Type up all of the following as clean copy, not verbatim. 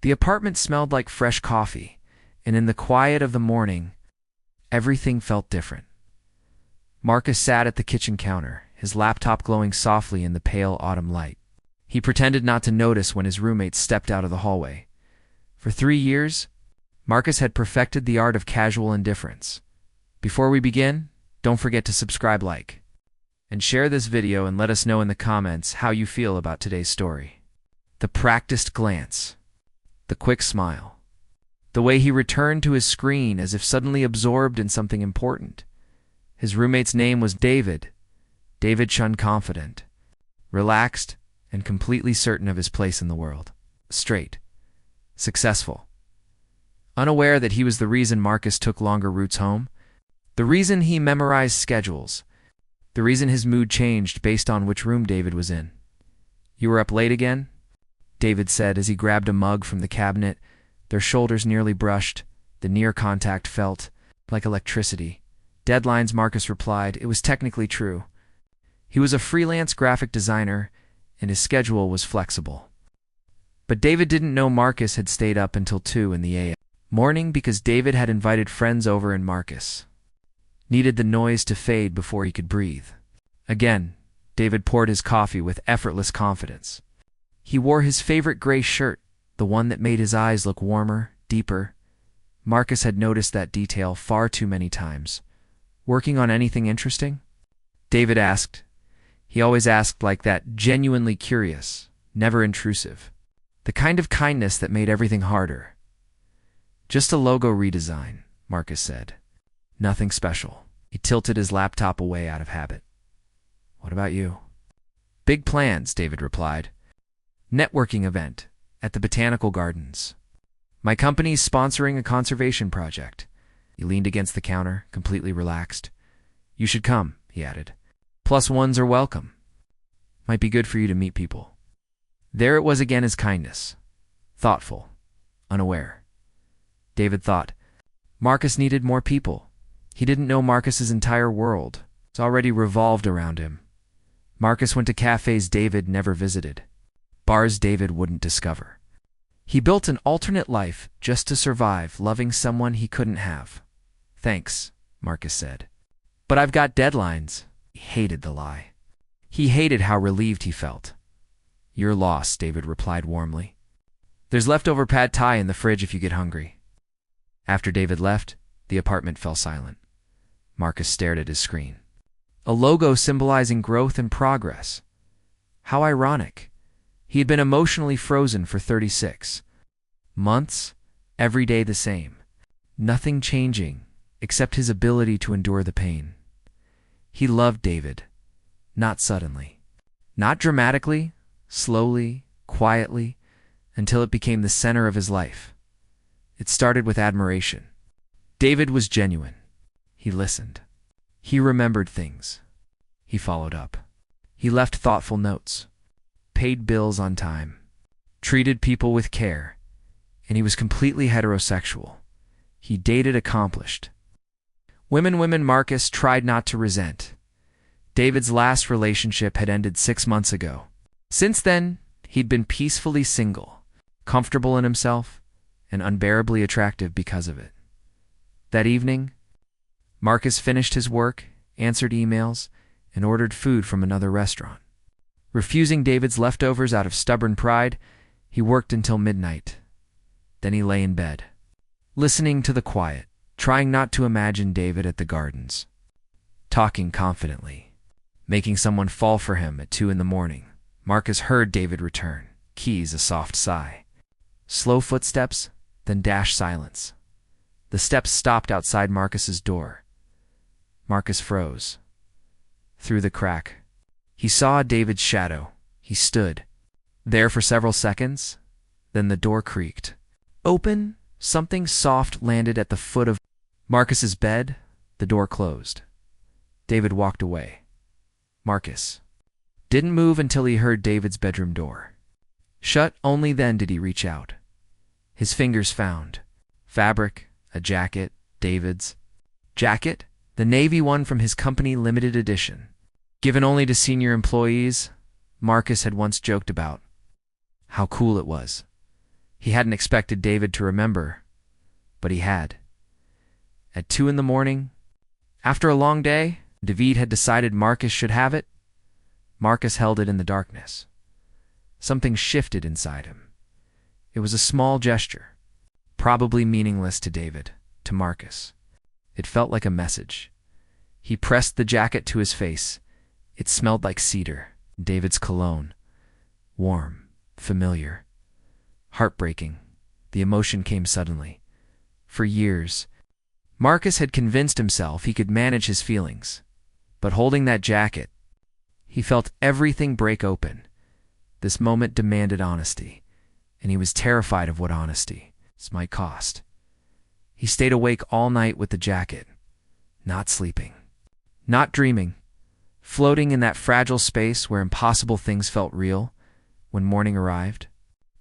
The apartment smelled like fresh coffee, and in the quiet of the morning, everything felt different. Marcus sat at the kitchen counter, his laptop glowing softly in the pale autumn light. He pretended not to notice when his roommate stepped out of the hallway. For 3 years, Marcus had perfected the art of casual indifference. Before we begin, don't forget to subscribe, like, and share this video, and let us know in the comments how you feel about today's story. The practiced glance, the quick smile, the way he returned to his screen as if suddenly absorbed in something important. His roommate's name was David. David Chun, confident, relaxed, and completely certain of his place in the world. Straight, successful, unaware that he was the reason Marcus took longer routes home, the reason he memorized schedules, the reason his mood changed based on which room David was in. "You were up late again?" David said as he grabbed a mug from the cabinet. Their shoulders nearly brushed, the near contact felt like electricity. "Deadlines," Marcus replied. It was technically true. He was a freelance graphic designer, and his schedule was flexible. But David didn't know Marcus had stayed up until 2 in the a.m. morning because David had invited friends over, and Marcus needed the noise to fade before he could breathe. Again, David poured his coffee with effortless confidence. He wore his favorite gray shirt, the one that made his eyes look warmer, deeper. Marcus had noticed that detail far too many times. "Working on anything interesting?" David asked. He always asked like that, genuinely curious, never intrusive. The kind of kindness that made everything harder. "Just a logo redesign," Marcus said. "Nothing special." He tilted his laptop away out of habit. "What about you?" "Big plans," David replied. "Networking event at the Botanical Gardens. My company's sponsoring a conservation project." He leaned against the counter, completely relaxed. "You should come," he added. "+1s are welcome. Might be good for you to meet people." There it was again, his kindness. Thoughtful, unaware. David thought, Marcus needed more people. He didn't know Marcus's entire world. It already revolved around him. Marcus went to cafes David never visited, bars David wouldn't discover. He built an alternate life just to survive, loving someone he couldn't have. "Thanks," Marcus said. "But I've got deadlines." He hated the lie. He hated how relieved he felt. "Your loss," David replied warmly. "There's leftover pad thai in the fridge if you get hungry." After David left, the apartment fell silent. Marcus stared at his screen. A logo symbolizing growth and progress. How ironic. He had been emotionally frozen for 36 months, every day the same. Nothing changing, except his ability to endure the pain. He loved David, not suddenly. Not dramatically, slowly, quietly, until it became the center of his life. It started with admiration. David was genuine. He listened. He remembered things. He followed up. He left thoughtful notes, paid bills on time, treated people with care, and he was completely heterosexual. He dated accomplished. Women, Marcus tried not to resent. David's last relationship had ended 6 months ago. Since then, he'd been peacefully single, comfortable in himself, and unbearably attractive because of it. That evening, Marcus finished his work, answered emails, and ordered food from another restaurant. Refusing David's leftovers out of stubborn pride, he worked until midnight. Then he lay in bed, listening to the quiet, trying not to imagine David at the gardens, talking confidently, making someone fall for him at 2 in the morning. Marcus heard David return, keys, a soft sigh. Slow footsteps, then dash silence. The steps stopped outside Marcus's door. Marcus froze. Through the crack, he saw David's shadow. He stood there for several seconds, then the door creaked open. Something soft landed at the foot of Marcus's bed. The door closed. David walked away. Marcus didn't move until he heard David's bedroom door shut. Only then did he reach out. His fingers found fabric, a jacket, David's jacket, the navy one from his company limited edition, given only to senior employees. Marcus had once joked about how cool it was. He hadn't expected David to remember, but he had. At 2 in the morning, after a long day, David had decided Marcus should have it. Marcus held it in the darkness. Something shifted inside him. It was a small gesture, probably meaningless to David, to Marcus. It felt like a message. He pressed the jacket to his face. It smelled like cedar, David's cologne. Warm, familiar, heartbreaking. The emotion came suddenly. For years, Marcus had convinced himself he could manage his feelings. But holding that jacket, he felt everything break open. This moment demanded honesty, and he was terrified of what honesty might cost. He stayed awake all night with the jacket, not sleeping, not dreaming, floating in that fragile space where impossible things felt real. When morning arrived,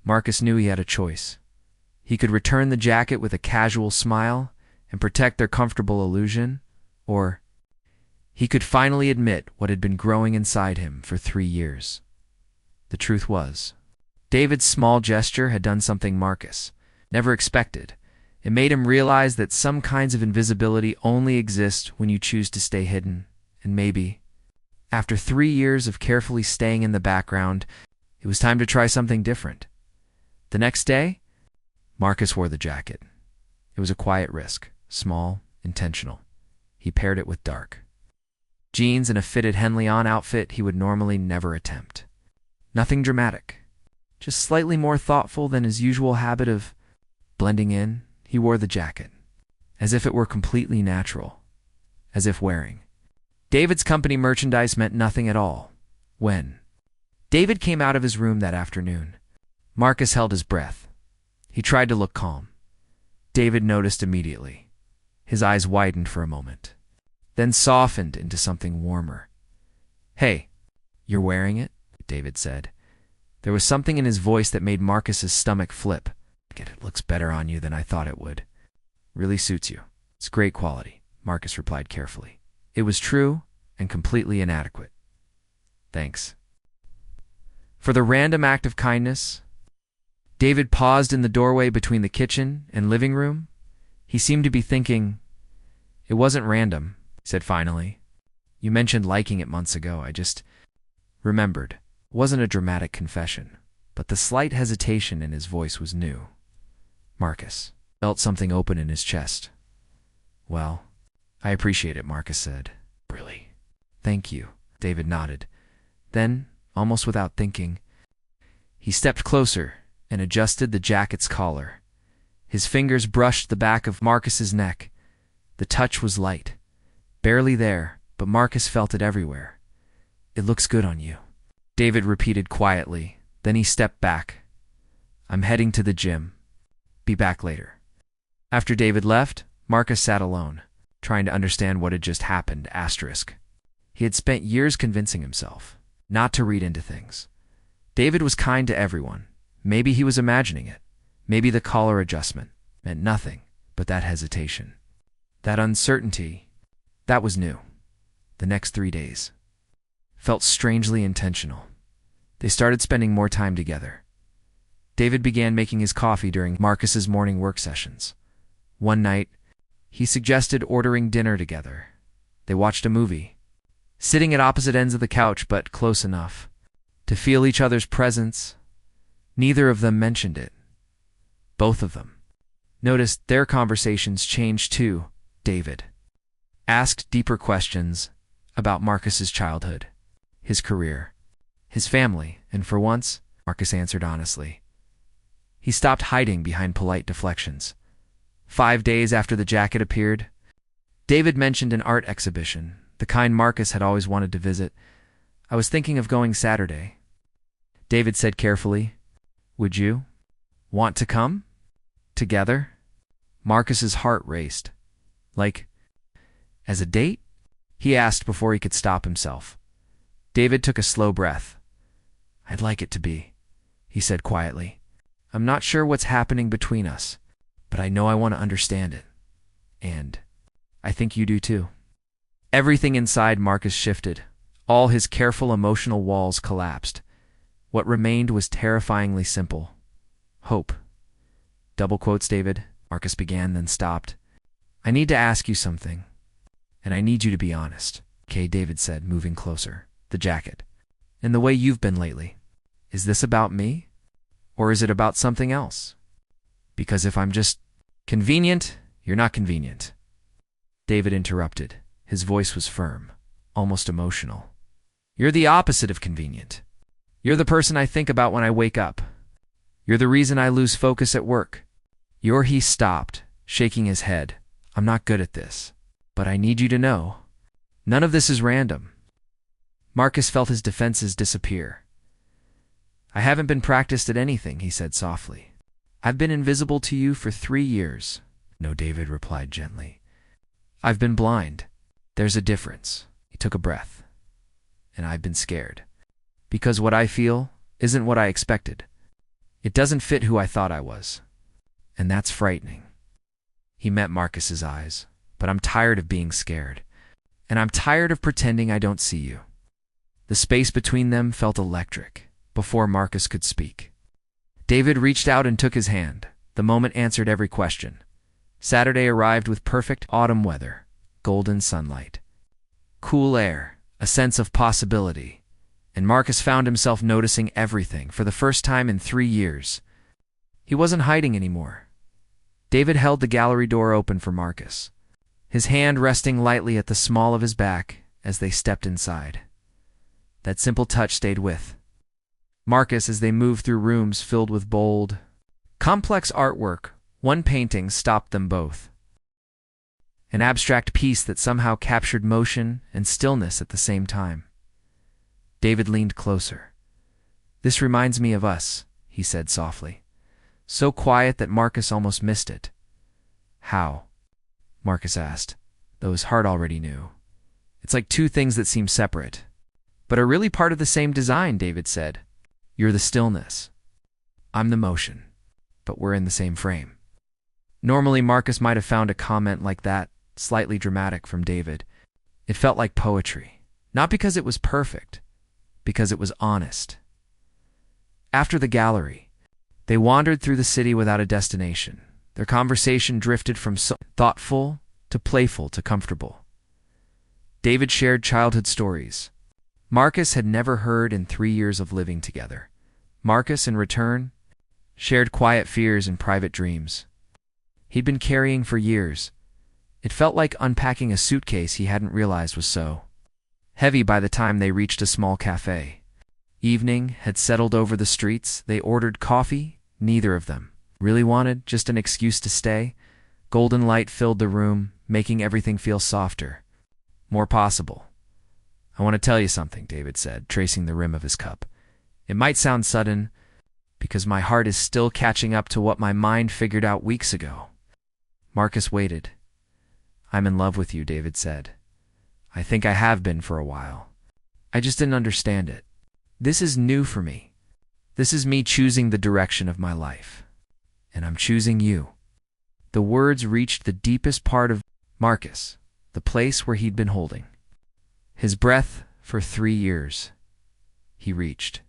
Marcus knew he had a choice. He could return the jacket with a casual smile and protect their comfortable illusion, or he could finally admit what had been growing inside him for 3 years. The truth was, David's small gesture had done something Marcus never expected. It made him realize that some kinds of invisibility only exist when you choose to stay hidden, and maybe, after 3 years of carefully staying in the background, it was time to try something different. The next day, Marcus wore the jacket. It was a quiet risk, small, intentional. He paired it with dark jeans and a fitted Henley On outfit he would normally never attempt. Nothing dramatic, just slightly more thoughtful than his usual habit of blending in. He wore the jacket, as if it were completely natural, as if wearing David's company merchandise meant nothing at all. When David came out of his room that afternoon, Marcus held his breath. He tried to look calm. David noticed immediately. His eyes widened for a moment, then softened into something warmer. "Hey, you're wearing it?" David said. There was something in his voice that made Marcus's stomach flip. "It looks better on you than I thought it would. Really suits you. It's great quality," Marcus replied carefully. It was true and completely inadequate. "Thanks." For the random act of kindness, David paused in the doorway between the kitchen and living room. He seemed to be thinking. "It wasn't random," he said finally. "You mentioned liking it months ago. I just remembered." It wasn't a dramatic confession, but the slight hesitation in his voice was new. Marcus felt something open in his chest. "Well, I appreciate it," Marcus said. "Really? Thank you," David nodded. Then, almost without thinking, he stepped closer and adjusted the jacket's collar. His fingers brushed the back of Marcus's neck. The touch was light, barely there, but Marcus felt it everywhere. "It looks good on you," David repeated quietly. Then he stepped back. "I'm heading to the gym. Be back later." After David left, Marcus sat alone, trying to understand what had just happened. He had spent years convincing himself not to read into things. David was kind to everyone. Maybe he was imagining it. Maybe the collar adjustment meant nothing but that hesitation. That uncertainty, that was new. The next 3 days felt strangely intentional. They started spending more time together. David began making his coffee during Marcus's morning work sessions. One night, he suggested ordering dinner together. They watched a movie, sitting at opposite ends of the couch but close enough to feel each other's presence. Neither of them mentioned it. Both of them noticed their conversations changed too. David asked deeper questions about Marcus's childhood, his career, his family, and for once, Marcus answered honestly. He stopped hiding behind polite deflections. 5 days after the jacket appeared, David mentioned an art exhibition, the kind Marcus had always wanted to visit. "I was thinking of going Saturday," David said carefully. "Would you want to come? Together?" Marcus's heart raced. "Like, as a date?" he asked before he could stop himself. David took a slow breath. "I'd like it to be," he said quietly. "I'm not sure what's happening between us, but I know I want to understand it. And I think you do too." Everything inside Marcus shifted. All his careful emotional walls collapsed. What remained was terrifyingly simple. Hope. Double quotes, David, Marcus began, then stopped. I need to ask you something, and I need you to be honest. Okay, David said, moving closer. The jacket. And the way you've been lately. Is this about me? Or is it about something else? Because if I'm just convenient, you're not convenient. David interrupted. His voice was firm, almost emotional. You're the opposite of convenient. You're the person I think about when I wake up. You're the reason I lose focus at work. He stopped, shaking his head. I'm not good at this. But I need you to know, none of this is random. Marcus felt his defenses disappear. I haven't been practiced at anything, he said softly. I've been invisible to you for 3 years. No, David replied gently. I've been blind. There's a difference. He took a breath. And I've been scared. Because what I feel isn't what I expected. It doesn't fit who I thought I was. And that's frightening. He met Marcus's eyes. But I'm tired of being scared. And I'm tired of pretending I don't see you. The space between them felt electric before Marcus could speak. David reached out and took his hand. The moment answered every question. Saturday arrived with perfect autumn weather, golden sunlight, cool air, a sense of possibility, and Marcus found himself noticing everything for the first time in 3 years. He wasn't hiding anymore. David held the gallery door open for Marcus, his hand resting lightly at the small of his back as they stepped inside. That simple touch stayed with Marcus as they moved through rooms filled with bold, complex artwork. One painting stopped them both. An abstract piece that somehow captured motion and stillness at the same time. David leaned closer. This reminds me of us, he said softly. So quiet that Marcus almost missed it. How? Marcus asked, though his heart already knew. It's like 2 things that seem separate, but are really part of the same design, David said. You're the stillness. I'm the motion, but we're in the same frame. Normally, Marcus might have found a comment like that slightly dramatic from David. It felt like poetry, not because it was perfect, because it was honest. After the gallery, they wandered through the city without a destination. Their conversation drifted from thoughtful to playful to comfortable. David shared childhood stories Marcus had never heard in 3 years of living together. Marcus, in return, shared quiet fears and private dreams he'd been carrying for years. It felt like unpacking a suitcase he hadn't realized was so heavy by the time they reached a small cafe. Evening had settled over the streets. They ordered coffee. Neither of them really wanted just an excuse to stay. Golden light filled the room, making everything feel softer, more possible. I want to tell you something, David said, tracing the rim of his cup. It might sound sudden, because my heart is still catching up to what my mind figured out weeks ago. Marcus waited. I'm in love with you, David said. I think I have been for a while. I just didn't understand it. This is new for me. This is me choosing the direction of my life. And I'm choosing you. The words reached the deepest part of Marcus, the place where he'd been holding his breath for 3 years. He reached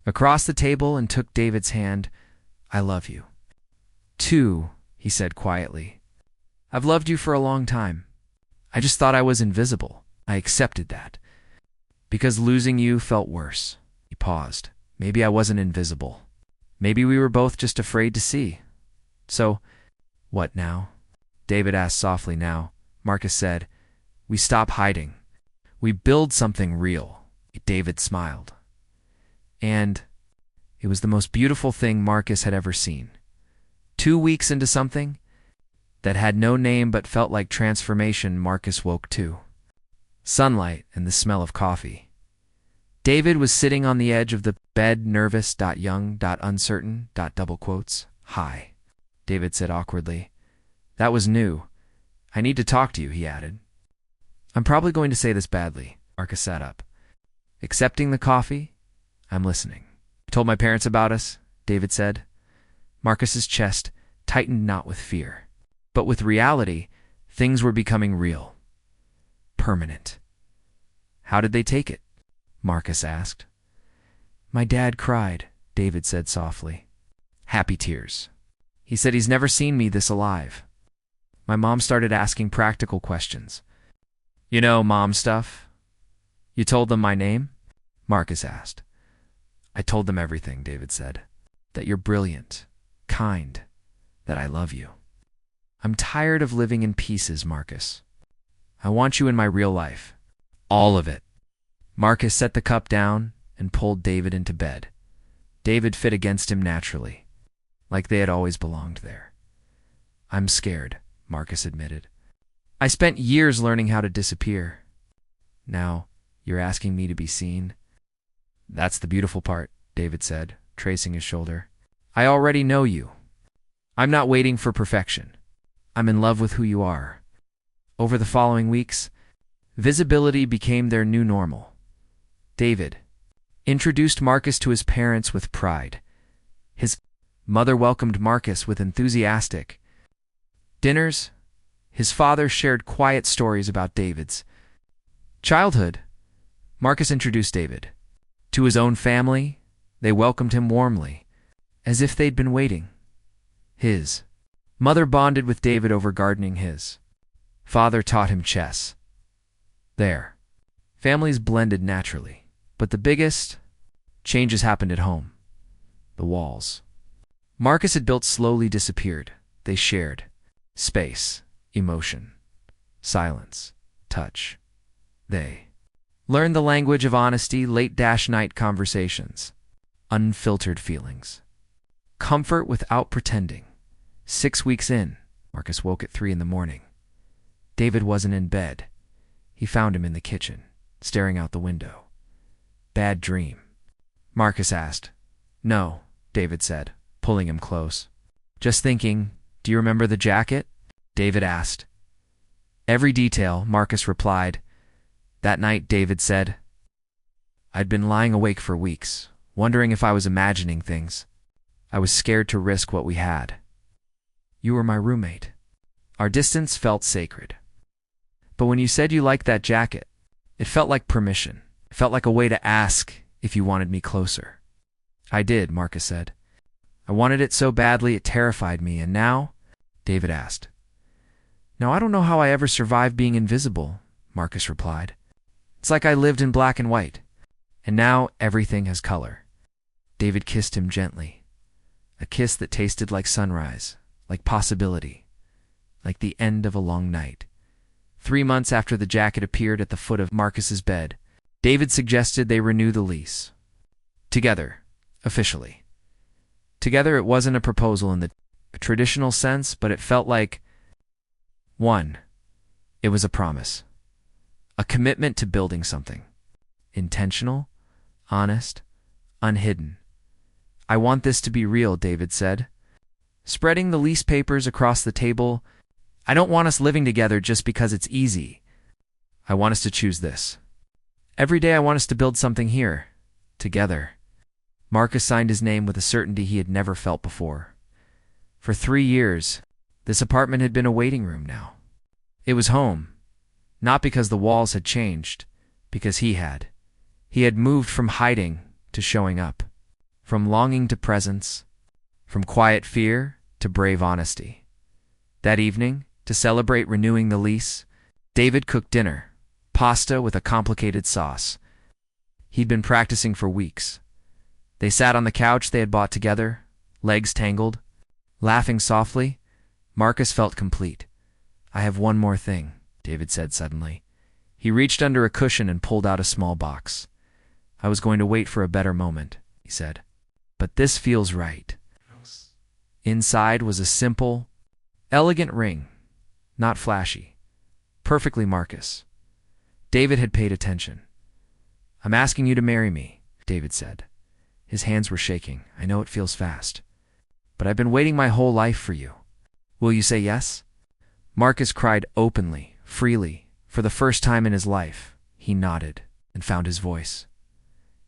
across the table and took David's hand. I love you. Too, he said quietly. I've loved you for a long time. I just thought I was invisible. I accepted that. Because losing you felt worse. He paused. Maybe I wasn't invisible. Maybe we were both just afraid to see. So, what now? David asked softly. Now, Marcus said, we stop hiding. We build something real. David smiled. And it was the most beautiful thing Marcus had ever seen. 2 weeks into something that had no name but felt like transformation, Marcus woke to sunlight and the smell of coffee. David was sitting on the edge of the bed, nervous, young, uncertain, double quotes. Hi, David said awkwardly. That was new. I need to talk to you, he added. I'm probably going to say this badly. Marcus sat up. Accepting the coffee? I'm listening. I told my parents about us, David said. Marcus's chest tightened not with fear, but with reality. Things were becoming real. Permanent. How did they take it? Marcus asked. My dad cried, David said softly. Happy tears. He said he's never seen me this alive. My mom started asking practical questions. You know, mom stuff? You told them my name? Marcus asked. I told them everything, David said. That you're brilliant, kind, that I love you. I'm tired of living in pieces, Marcus. I want you in my real life. All of it. Marcus set the cup down and pulled David into bed. David fit against him naturally, like they had always belonged there. I'm scared, Marcus admitted. I spent years learning how to disappear. Now, you're asking me to be seen? That's the beautiful part, David said, tracing his shoulder. I already know you. I'm not waiting for perfection. I'm in love with who you are. Over the following weeks, visibility became their new normal. David introduced Marcus to his parents with pride. His mother welcomed Marcus with enthusiastic dinners. His father shared quiet stories about David's childhood. Marcus introduced David to his own family. They welcomed him warmly, as if they'd been waiting. His mother bonded with David over gardening. His father taught him chess. Their families blended naturally, but the biggest changes happened at home. The walls Marcus had built slowly disappeared. They shared space, emotion, silence, touch. They learned the language of honesty, late-night conversations, unfiltered feelings, comfort without pretending. 6 weeks in, Marcus woke at 3 a.m. David wasn't in bed. He found him in the kitchen, staring out the window. Bad dream? Marcus asked. No, David said, pulling him close. Just thinking, do you remember the jacket? David asked. Every detail, Marcus replied. That night, David said, I'd been lying awake for weeks, wondering if I was imagining things. I was scared to risk what we had. You were my roommate. Our distance felt sacred. But when you said you liked that jacket, it felt like permission. It felt like a way to ask if you wanted me closer. I did, Marcus said. I wanted it so badly it terrified me, and now? David asked. Now I don't know how I ever survived being invisible, Marcus replied. It's like I lived in black and white, and now everything has color. David kissed him gently, a kiss that tasted like sunrise, like possibility, like the end of a long night. 3 months after the jacket appeared at the foot of Marcus's bed, David suggested they renew the lease. Together, officially. Together, it wasn't a proposal in the traditional sense, but it felt like 1. It was a promise. A commitment to building something. Intentional, honest, unhidden. I want this to be real, David said. Spreading the lease papers across the table, I don't want us living together just because it's easy. I want us to choose this. Every day I want us to build something here, together. Marcus signed his name with a certainty he had never felt before. For 3 years, this apartment had been a waiting room now. It was home, not because the walls had changed, because he had. He had moved from hiding to showing up, from longing to presence, from quiet fear to brave honesty. That evening, to celebrate renewing the lease, David cooked dinner, pasta with a complicated sauce. He'd been practicing for weeks. They sat on the couch they had bought together, legs tangled, laughing softly. Marcus felt complete. I have one more thing, David said suddenly. He reached under a cushion and pulled out a small box. I was going to wait for a better moment, he said. But this feels right. Inside was a simple, elegant ring, not flashy, perfectly Marcus. David had paid attention. I'm asking you to marry me, David said. His hands were shaking. I know it feels fast, but I've been waiting my whole life for you. Will you say yes? Marcus cried openly, freely. For the first time in his life, he nodded and found his voice.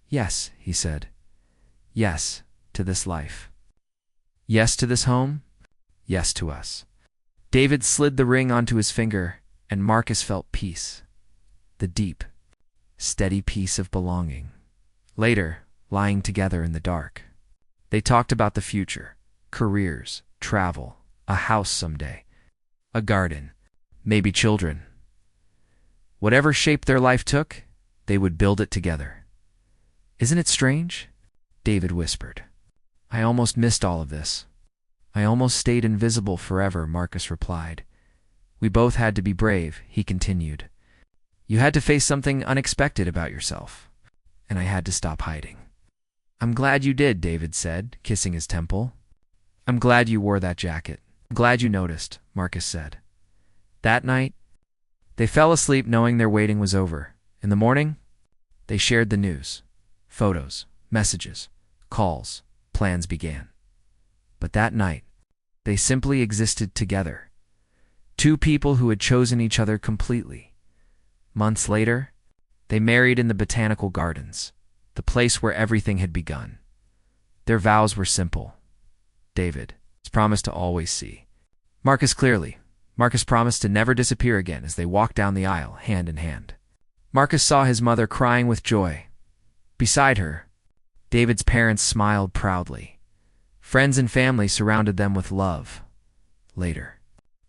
Yes, he said. Yes to this life. Yes to this home. Yes to us. David slid the ring onto his finger, and Marcus felt peace. The deep, steady peace of belonging. Later, lying together in the dark, they talked about the future, careers, travel, a house someday, a garden, maybe children. Whatever shape their life took, they would build it together. "Isn't it strange?" David whispered. "I almost missed all of this. I almost stayed invisible forever," Marcus replied. "We both had to be brave," he continued. "You had to face something unexpected about yourself, and I had to stop hiding." "I'm glad you did," David said, kissing his temple. "I'm glad you wore that jacket. I'm glad you noticed," Marcus said. That night, they fell asleep knowing their waiting was over. In the morning, they shared the news. Photos, messages, calls, plans began. But that night, they simply existed together. Two people who had chosen each other completely. Months later, they married in the botanical gardens, the place where everything had begun. Their vows were simple. David promised to always see Marcus clearly. Marcus promised to never disappear again as they walked down the aisle, hand in hand. Marcus saw his mother crying with joy. Beside her, David's parents smiled proudly. Friends and family surrounded them with love. Later,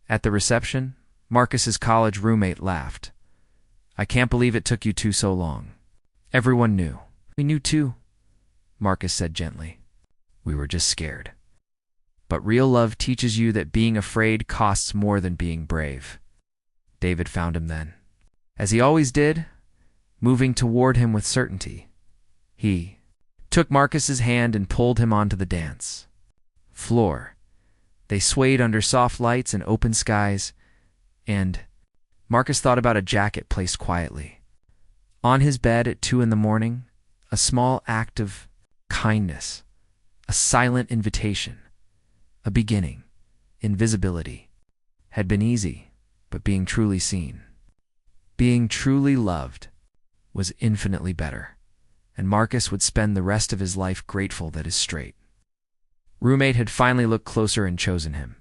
at the reception, Marcus's college roommate laughed. "I can't believe it took you two so long." Everyone knew. "We knew too," Marcus said gently. "We were just scared." But real love teaches you that being afraid costs more than being brave. David found him then, as he always did, moving toward him with certainty. He took Marcus's hand and pulled him onto the dance floor. They swayed under soft lights and open skies, and Marcus thought about a jacket placed quietly on his bed at 2 a.m, a small act of kindness, a silent invitation. A beginning, invisibility, had been easy, but being truly seen, being truly loved, was infinitely better, and Marcus would spend the rest of his life grateful that his straight roommate had finally looked closer and chosen him.